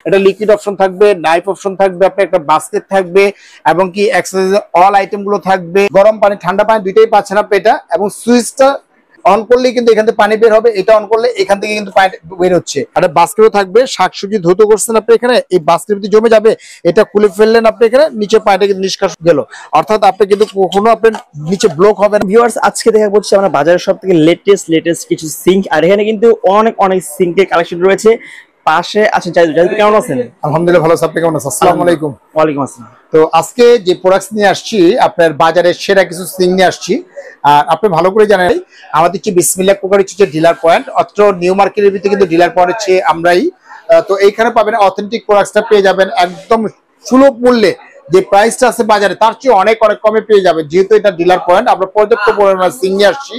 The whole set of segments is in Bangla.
এটা লিকুইড অপশন থাকবে, নাইফ অপশন থাকবে, আপনার একটা বাস্কেট থাকবে এবং কি এক্সারসাইজ অল আইটেম গুলো থাকবে। গরম পানি ঠান্ডা পানি দুইটাই পাচ্ছেন আপনি এটা। এবং সুইচটা অন করলে কিন্তু এখান থেকে পানি বের হবে, এটা অন করলে এখান থেকে কিন্তু পানি বের হচ্ছে। আর বাস্কেটও থাকবে, শাকসবজি ধুত করছেন আপনি এখানে, এই বাস্কেট যদি জমে যাবে এটা খুলে ফেললেন আপনি এখানে, নিচে পানিটা কিন্তু নিষ্কাশন গেল, অর্থাৎ আপনি কিন্তু কখনো আপনার নিচে ব্লক হবে না। ভিউয়ার্স, আজকে দেখা করছি আমরা বাজারের সব থেকে লেটেস্ট কিছু সিঙ্ক, আর এখানে কিন্তু অনেক সিঙ্কের কালেকশন রয়েছে। পাশে আছেন জাহিদ, কেমন আছেন? আলহামদুলিল্লাহ ভালো আছি, আপনি কেমন আছেন? আসসালামু আলাইকুম। ওয়ালাইকুম আসসালাম। তো আজকে যে প্রোডাক্টস নিয়ে আসছি আপনার বাজারের সেরা কিছু সিং নিয়ে আসছি। আর আপনি ভালো করে জানেন আমাদের হচ্ছে বিসমিল্লাহ কুকার হচ্ছে ডিলার পয়েন্ট, অত্র নিউ মার্কেটের ভিতরে কিন্তু ডিলার পয়েন্ট হচ্ছে আমরাই। তো এইখানে পাবেন অথেন্টিক প্রোডাক্টসটা পেয়ে যাবেন একদম সুলভ মূল্যে। যে প্রাইসটা আছে বাজারে তার চেয়ে অনেক কমে পেয়ে যাবেন, যেহেতু এটা ডিলার পয়েন্ট। আমরা পর্যাপ্ত পরিমাণ সিং নিয়ে আসছি।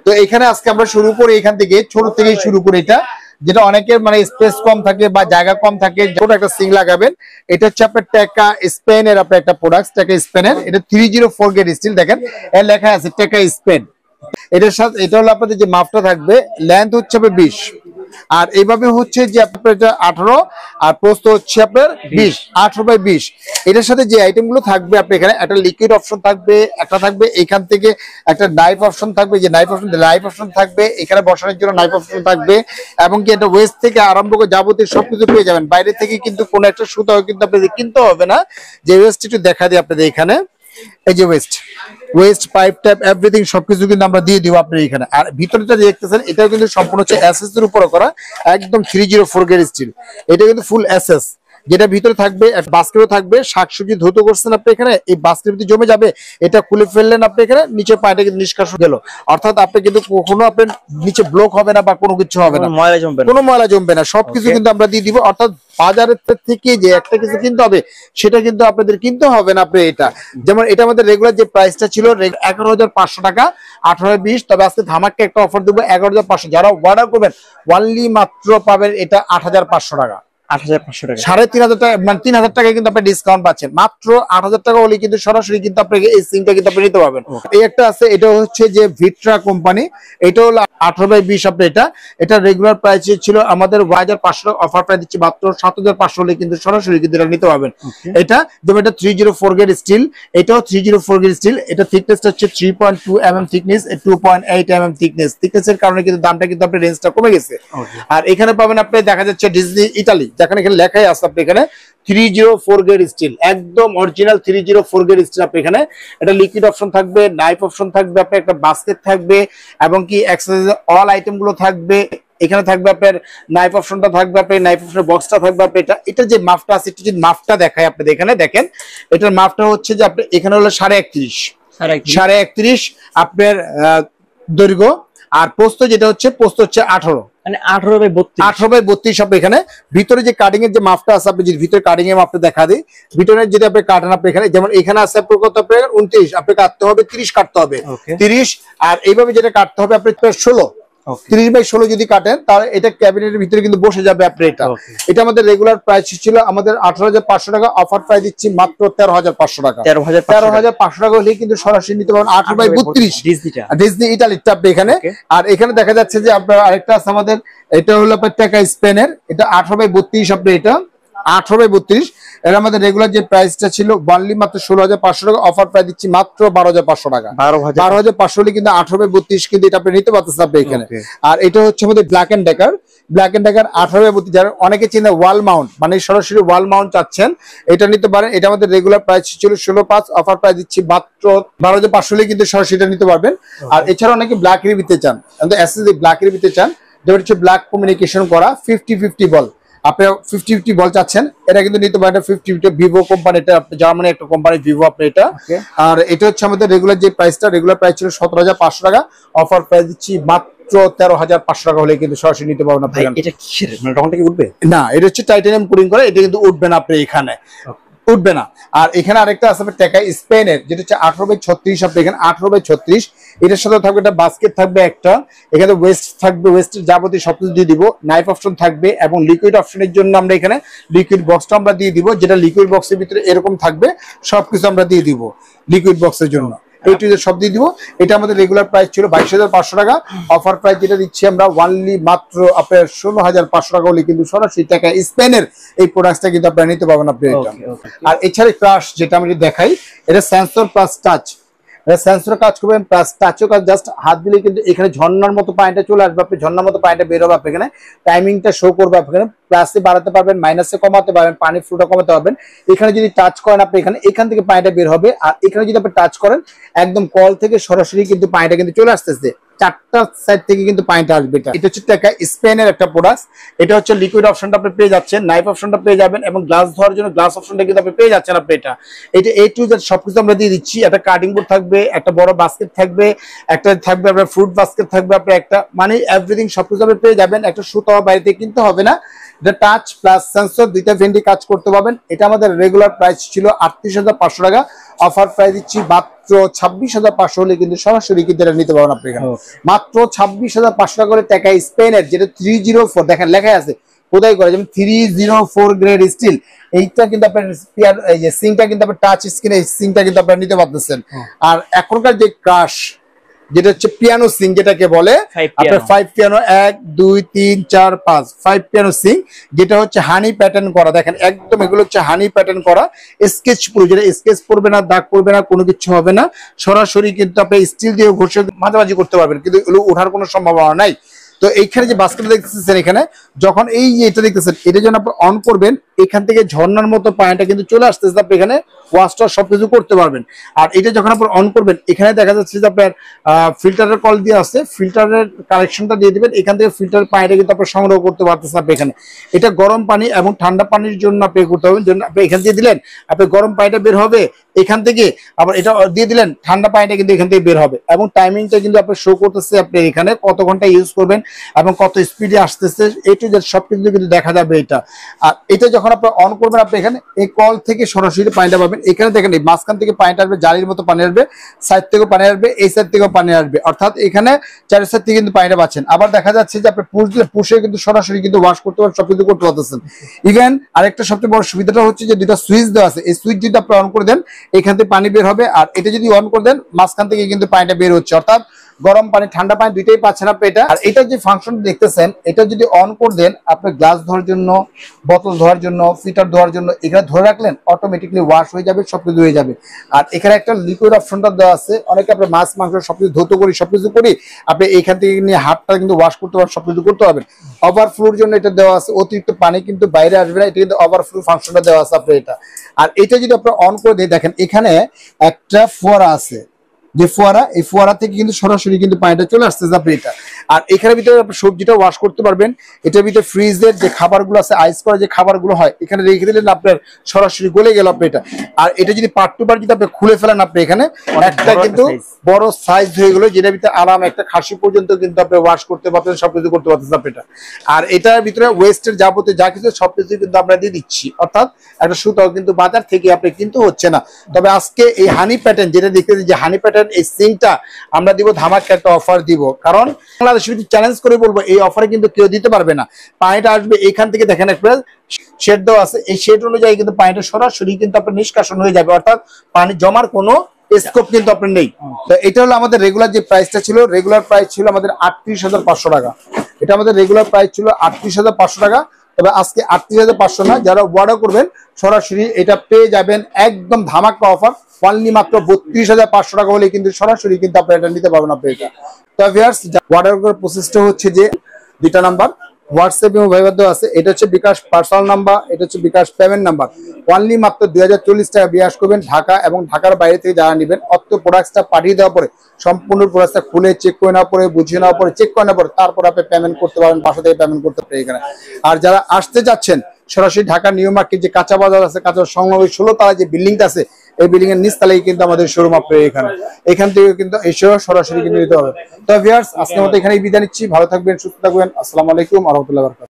তো এখানে আজকে আমরা শুরু করি এখান থেকে, ছোট থেকেই শুরু করি। এটা যেটা অনেকের মানে স্পেস কম থাকে বা জায়গা কম থাকে, ছোট একটা সিং লাগাবেন। এটা হচ্ছে আপনার টেকা স্পেনের আপনার একটা প্রোডাক্ট, টেকা স্পেনের। এটা 304 গ্রেড স্টিল, দেখেন এর লেখা আছে টেকা স্পেন। এটার সাথে এটা হলো আপনাদের যে মাপটা থাকবে, লেন্থ হচ্ছে 20, আর এইভাবে হচ্ছে যে আপনার এটা 18, আর প্রস্থ হচ্ছে আপনার 20, 18/20। এটার সাথে যে আইটেম গুলো থাকবে আপনি এখানে একটা লিকুইড অপশন থাকবে, একটা থাকবে এখান থেকে একটা নাইফ অপশন থাকবে, যে নাইফ অপশন থাকবে এখানে বসানোর জন্য নাইফ অপশন থাকবে, এবং কি একটা ওয়েস্ট থেকে আরম্ভ করে যাবতীয় সবকিছু পেয়ে যাবেন। বাইরে থেকে কিন্তু কোনো একটা সুতাও কিন্তু আপনাদের কিনতে হবে না। যে ওয়েস্ট একটু দেখা দিই আপনাদের এখানে, এই যে ওয়েস্ট পাইপ টাইপ এভরিথিং সবকিছু কিন্তু আমরা দিয়ে দিব আপনার এখানে। আর ভিতরটা দেখতেছেন এটাও কিন্তু সম্পূর্ণ হচ্ছে এসএস এর উপরে করা, একদম 304 গ্রেড স্টিল। এটা কিন্তু ফুল এসএস, যেটা ভিতরে থাকবে বাস্কেটও থাকবে, শাকসবজি ধুত করছেন আপনি এখানে, এই বাস্কেট যদি জমে যাবে এটা খুলে ফেললেন আপনি এখানে, নিচে পানিটা কিন্তু নিষ্কাশন গেল, অর্থাৎ আপনি কিন্তু কখনো আপনার নিচে ব্লক হবে না বা কোনো কিছু হবে না, কোনো ময়লা জমবে না, সবকিছু কিন্তু আমরা দিয়ে দিব। অর্থাৎ বাজারের থেকে যে একটা কিছু কিনতে হবে সেটা কিন্তু আপনাদের কিনতে হবে না। আপনি এটা যেমন এটা আমাদের রেগুলার যে প্রাইসটা ছিল 11,500 টাকা, 18/20, তবে আজকে ধামাকা একটা অফার দেবো 11,500। যারা অর্ডার করবেন ওয়ানলি মাত্র পাবেন এটা 8,500 টাকা, 8,500 টাকা, 3,500 টাকা, মানে 3,000 টাকা কিন্তু আপনি ডিসকাউন্ট পাচ্ছেন। মাত্র 8,000 টাকা হলে কিন্তু সরাসরি কিন্তু আপনাকে এই সিমটা কিন্তু আপনি নিতে পারবেন। এই একটা আছে, এটা হচ্ছে যে ভিট্রা কোম্পানি, এটা হলো 18/20। আপনি এটা রেগুলার প্রাইস ছিল আমাদের 5,500, অফার প্রাইস দিচ্ছি মাত্র 7,500 হলে কিন্তু সরাসরি কিন্তু এটা নিতে পারবেন। এটা যেমন এটা 304 গ্রেড স্টিল, এটাও 304 গ্রেড স্টিল। এটা থিকনেসটা হচ্ছে 3.2 mm থিকনেস, 2.8 mm থিকনেসের কারণে কিন্তু দামটা কিন্তু আপনার রেঞ্জটা কমে গেছে। আর এখানে পাবেন আপনি দেখা যাচ্ছে ডিজনি ইতালি, যেখানে এখানে লেখাই আছে আপনি এখানে 304 গ্রেড স্টিল, একদম অরিজিনাল 304 গ্রেড স্টিল। আপনি এখানে এটা লিকুইড অপশন থাকবে, নাইফ অপশন থাকবে, আপনার একটা বাস্কেট থাকবে এবং কি এক্সারসাইজ অল আইটেম গুলো থাকবে। এখানে থাকবে আপনার নাইফ অপশনটা থাকবে, আপনার নাইফ অপশনের বক্সটা থাকবে। আপনি এটা যে মাপটা আছে, একটু যদি মাপটা দেখায় আপনাদের এখানে দেখেন, এটার মাপটা হচ্ছে যে আপনি এখানে হলো 31.5 আপনার দৈর্ঘ্য, আর প্রস্থ যেটা হচ্ছে 18, মানে 18/32 আপনি এখানে ভিতরে যে কাটিং এর যে মাপটা আছে, আপনি যদি ভিতরে কাটিং এর মাপটা দেখা দিই, ভিতরে যদি আপনি কাটেন আপনি এখানে, যেমন এখানে আছে আপনার কত, আপনার 29, আপনি কাটতে হবে 30 কাটতে হবে 30, আর এইভাবে যেটা কাটতে হবে আপনি 16, 30/16 যদি কাটেন তাহলে এটা ক্যাবিনেটের ভিতরে কিন্তু বসে যাবে আপনার। এটা আমাদের রেগুলার প্রাইস ছিল আমাদের 18,500 টাকা, অফার প্রাইস দিচ্ছি মাত্র 13,500 টাকা। 13,500 টাকা হলে কিন্তু সরাসরি নিতে পারবেন 18/32 ডিজনি ইতালির টাপ এখানে। আর এখানে দেখা যাচ্ছে যে আপনার আরেকটা আছে আমাদের, এটা হলো আপনার টেকা স্পেনের, এটা 18/32 আপনি, এটা 18/32। এর আমাদের রেগুলার যে প্রাইসটা ছিল অনলি মাত্র 16,500 টাকা, অফার প্রাইস দিচ্ছি মাত্র 12,500 টাকা। 12,500 হলে কিন্তু 18/32 কিন্তু এটা আপনি নিতে পারতেছেন আপনি এখানে। আর এটা হচ্ছে আমাদের ব্ল্যাক এন্ড ডেকার 18/32, যারা অনেকে চিনে ওয়াল মাউন্ট, মানে সরাসরি ওয়াল মাউন্ট চাচ্ছেন, এটা নিতে পারেন। এটা আমাদের রেগুলার প্রাইস ছিল 16,500, অফার প্রাইস দিচ্ছি মাত্র 12,500 হলে কিন্তু সরাসরি এটা নিতে পারবেন। আর এছাড়া অনেকে ব্ল্যাক এর ভিতরে চান, এসএসডি ব্ল্যাক এর ভিতরে চান, যেটা হচ্ছে ব্ল্যাক কমিউনিকেশন করা 50-50 বল, আপনি 50-50 বল চাচ্ছেন, এটা কিন্তু নিতে পারেন 50-50 ভিভো কোম্পানি, এটা জার্মানি একটা কোম্পানি ভিভো আপনি এটা। আর এটা হচ্ছে আমাদের রেগুলার যে প্রাইসটা, রেগুলার প্রাইস ছিল 17,500 টাকা, অফার প্রাইস দিচ্ছি মাত্র 13,500 টাকা হলে কিন্তু সরাসরি নিতে পারবেন আপনি। এটা কিসের, মানে রংটা কি উঠবে? না, এটা হচ্ছে টাইটানিয়াম কোটিং করা, এটা কিন্তু উঠবে না আপনি এখানে, উঠবে না। আর এখানে আরেকটা আছে টেকা স্পেনের, যেটা হচ্ছে 18/36 আপনি এখানে 18/36। এটার সাথে থাকবে একটা বাস্কেট থাকবে একটা, এখানে ওয়েস্ট থাকবে, ওয়েস্টের যাবতীয় সবকিছু দিয়ে দিব, নাইফ অপশন থাকবে এবং লিকুইড অপশনের জন্য আমরা এখানে লিকুইড বক্সটা আমরা দিয়ে দিব, যেটা লিকুইড বক্সের ভিতরে এরকম থাকবে, সবকিছু আমরা দিয়ে দিব লিকুইড বক্সের জন্য। এই টু সব দিয়ে দিব। এটা আমাদের রেগুলার প্রাইস ছিল 22,500 টাকা, অফার প্রাইস যেটা দিচ্ছি আমরা ওয়ানলি মাত্র আপনার 16,500 টাকা হলে কিন্তু সরাসরি টাকা স্পেনের এই প্রোডাক্টটা কিন্তু আপনারা নিতে পারবেন আপনি এটা। আর এছাড়া ক্রাশ যেটা আমি দেখাই, এটা সেন্সর প্লাস টাচ, সেন্সর কাজ করবেন প্লাস টাচও কাজ, জাস্ট হাত দিলে কিন্তু এখানে ঝর্ণার মতো পানিটা চলে আসবে, আপনি ঝর্ণার মতো পানিটা বের হবে, আপনি এখানে টাইমিংটা শো করবে, আপনি এখানে প্লাসে বাড়াতে পারবেন, মাইনাসে কমাতে পারবেন, পানির ফ্লোটা কমাতে পারবেন। এখানে যদি টাচ করেন আপনি এখান থেকে পানিটা বের হবে, আর এখানে যদি আপনি টাচ করেন একদম কল থেকে সরাসরি কিন্তু পানিটা কিন্তু চলে আসতেছে, চারটা সাইড থেকে কিন্তু পানিটা আসবে। এটা হচ্ছে টাকা স্পেনের একটা প্রোডাক্ট। এটা হচ্ছে লিকুইড অপশনটা আপনি পেয়ে যাচ্ছেন, নাইফ অপশনটা পেয়ে যাবেন, এবং গ্লাস ধোয়ার জন্য গ্লাস অপশনটা কিন্তু আপনি পেয়ে যাচ্ছেন। আপনি এটা এ টু জেড সবকিছু আমরা দিয়ে দিচ্ছি। একটা কাটিং বোর্ড থাকবে, একটা বড় বাস্কেট থাকবে, একটা থাকবে আপনার ফ্রুট বাস্কেট থাকবে, আপনার একটা মানে এভরিথিং সবকিছু আপনি পেয়ে যাবেন। একটা সুতো বাড়িতে কিনতে হবে না, এটা টাচ প্লাস সেন্সর দুইটা ভেন্ডি কাজ করতে পারবেন। এটা আমাদের রেগুলার প্রাইস ছিল 38,500 টাকা, অফার প্রাইস দিচ্ছি মাত্র 26,500 হলে কিন্তু সরাসরি কিন্তু এটা নিতে পারবেন আপনি এখানে মাত্র 26,500 টাকা করে। টাকা স্পেনের যেটা 304 দেখেন লেখা আছে কোথায় করে, যেমন 304 গ্রেড স্টিল, এইটা কিন্তু আপনার এই যে সিংটা কিন্তু আপনার টাচ স্ক্রিন, এই সিংটা কিন্তু আপনারা নিতে পারতেছেন। আর এখনকার যে ক্রাশ যেটা হচ্ছে পিয়ানো সিং যেটাকে বলে আপনার 5 পিয়ানো 1 2 3 4 5 5 পিয়ানো সিং, যেটা হচ্ছে হানি প্যাটার্ন করা, দেখেন একদম এগুলো হচ্ছে হানি প্যাটার্ন করা স্কেচ প্রুফ, যেটা স্কেচ পড়বে না, দাগ পড়বে না, কোনো কিছু হবে না, সরাসরি কিন্তু আপনি স্টিল দিয়ে ঘষে মাঝামাঝি করতে পারবেন, কিন্তু এগুলো ওঠার কোনো সম্ভাবনা নাই। তো এইখানে যে বাস্কেট দেখতেছেন, এখানে যখন এই এটা দেখতেছেন, এটা যখন আপনি অন করবেন এখান থেকে ঝর্ণার মতো পানিটা কিন্তু চলে আসতেছে, আপনি এখানে ওয়াশটা সবকিছু করতে পারবেন। আর এটা যখন আপনি অন করবেন এখানে দেখা যাচ্ছে যে আপনার ফিল্টারের কল দিয়ে আছে, ফিল্টারের কানেকশনটা দিয়ে দিবেন, এখান থেকে ফিল্টারের পানিটা কিন্তু আপনি সংগ্রহ করতে পারতেছেন। আপনি এখানে এটা গরম পানি এবং ঠান্ডা পানির জন্য আপনি করতে হবে, জন্য আপনি এখান দিয়ে দিলেন, আপনি গরম পানিটা বের হবে এখান থেকে, আবার এটা দিয়ে দিলেন ঠান্ডা পানিটা কিন্তু এখান থেকে বের হবে, এবং টাইমিংটা কিন্তু আপনি শো করতেছে, আপনি এখানে কত ঘন্টা ইউজ করবেন এবং কত স্পিডে আসতেছে এই টু জেড সবকিছু কিন্তু দেখা যাবে এটা। আর এটা যখন আপনি অন করবেন আপনি এখানে এই কল থেকে সরাসরি পানিটা পাবেন, এখানে দেখেন এই মাঝখান থেকে পানিটা আসবে, জালির মতো পানি আসবে, সাইড থেকেও পানি আসবে, এই সাইড থেকেও পানি আসবে, অর্থাৎ এখানে চারি সাইড থেকে কিন্তু পানিটা পাচ্ছেন। আবার দেখা যাচ্ছে যে আপনি পুশ দিলে পুষে কিন্তু সরাসরি কিন্তু ওয়াশ করতে পারেন, সবকিছু করতে পারতেছেন। ইভেন আরেকটা সবচেয়ে বড় সুবিধাটা হচ্ছে যে দুটা সুইচ দেওয়া আছে, এই সুইচ যদি আপনি অন করে দেন এখান থেকে পানি বের হবে, আর এটা যদি অন করে দেন মাঝখান থেকে কিন্তু পানিটা বের হচ্ছে, অর্থাৎ গরম পানি ঠান্ডা পানি দুইটাই পাচ্ছেন আপনি এটা। আর এটা যে ফাংশন দেখতেছেন, এটা যদি অন করে দেন আপনি গ্লাস ধোয়ার জন্য, বোতল ধোয়ার জন্য, ফিল্টার ধোয়ার জন্য এখানে ধরে রাখলেন, অটোমেটিকলি ওয়াশ হয়ে যাবে, সবকিছু হয়ে যাবে। আর এখানে একটা লিকুইড অপশনটা দেওয়া আছে, অনেকে আপনি মাছ মাংস সবকিছু ধুতে করি, সবকিছু করি, আপনি এখান থেকে নিয়ে হাতটা কিন্তু ওয়াশ করতে পারবেন, সবকিছু করতে পারবেন। ওভারফ্লোর জন্য এটা দেওয়া আছে, অতিরিক্ত পানি কিন্তু বাইরে আসবে না, এটা কিন্তু ওভারফ্লো ফাংশনটা দেওয়া আছে আপনি এটা। আর এটা যদি আপনি অন করে দিয়ে দেখেন এখানে একটা ফোয়ারা আছে, যে ফোয়ারা, এই ফোয়ারা থেকে কিন্তু সরাসরি কিন্তু পানিটা চলে আসতেছে আপনি এটা। আর এখানের ভিতরে আপনি সবজিটা ওয়াশ করতে পারবেন, এটার ভিতরে ফ্রিজের যে খাবারগুলো আছে, আইস করা যে খাবারগুলো হয় এখানে রেখে দিলেন, আপনার সরাসরি গলে গেল আপনি এটা। আর এটা যদি পার্ট টু পার্ট যদি আপনি খুলে ফেলেন, আপনি এখানে একটা কিন্তু বড় সাইজ হয়ে গেল, যেটার ভিতরে আরাম একটা খাসি পর্যন্ত কিন্তু আপনি ওয়াশ করতে পারবেন, সবকিছু করতে পারতেছেন আপনি এটা। আর এটার ভিতরে ওয়েস্টের যাবতীয় যা কিছু সবকিছু কিন্তু আমরা দিয়ে দিচ্ছি, অর্থাৎ একটা সুতাও কিন্তু বাজার থেকে আপনি কিন্তু হচ্ছে না। তবে আজকে এই হানি প্যাটার্ন যেটা দেখতেছি, যে হানি প্যাটার্ন এই সিংটা আমরা দিব ধামাকা একটা অফার দিব, কারণ বাংলাদেশে চ্যালেঞ্জ করে বলবো এই অফারে কিন্তু কেউ দিতে পারবে না। পানিটা আসবে এখান থেকে, দেখেন একটা শেড দেওয়া আছে, এই শেড অনুযায়ী কিন্তু পানিটা সরাসরি কিন্তু আপনার নিষ্কাশন হয়ে যাবে, অর্থাৎ পানি জমার কোনো স্কোপ কিন্তু আপনার নেই। তো এটা হলো আমাদের রেগুলার যে প্রাইসটা ছিল, রেগুলার প্রাইস ছিল আমাদের 38,500 টাকা, এটা আমাদের রেগুলার প্রাইস ছিল 38,500 টাকা। তবে আজকে 38,500 না, যারা অর্ডার করবেন সরাসরি এটা পেয়ে যাবেন একদম ধামাকা অফার, অনলি মাত্র 32,500 টাকা হলে কিন্তু সরাসরি কিন্তু আপনি এটা নিতে পারবেন আপনি এটা। তো ভিউয়ার্স, অর্ডার করার প্রসেসটা হচ্ছে যে দুইটা নাম্বার হোয়াটসঅ্যাপ এবং ভাইবার দেওয়া আছে, এটা হচ্ছে বিকাশ পার্সোনাল নাম্বার, এটা হচ্ছে বিকাশ পেমেন্ট নাম্বার। অনলি মাত্র 2040 টাকা বিকাশ করবেন, ঢাকা এবং ঢাকার বাইরে থেকে যারা নেবেন, অত প্রোডাক্টটা পাঠিয়ে দেওয়ার পরে সম্পূর্ণ প্রোডাক্টটা খুলে চেক করে নেওয়ার পরে, বুঝিয়ে নেওয়ার পরে, চেক করে নেওয়ার পরে তারপর আপনি পেমেন্ট করতে পারবেন, বাসা থেকে পেমেন্ট করতে পারেন এখানে। আর যারা আসতে যাচ্ছেন সরাসরি ঢাকা নিউ মার্কেট যে কাঁচা বাজার আছে, কাঁচা সংলগ্ন 16 তলায় যে বিল্ডিংটা আছে, এই বিল্ডিং এর নিচ তলায় কিন্তু আমাদের শোরুম আপনার এখানে, এখান থেকে কিন্তু এসেও সরাসরি কিন্তু নিতে হবে। তো ভিউয়ার্স, আজকের মতো এখানেই বিদায় নিচ্ছি, ভালো থাকবেন, সুস্থ থাকবেন, আসসালামু আলাইকুম ওয়া রাহমাতুল্লাহি ওয়া বারাকাতুহু।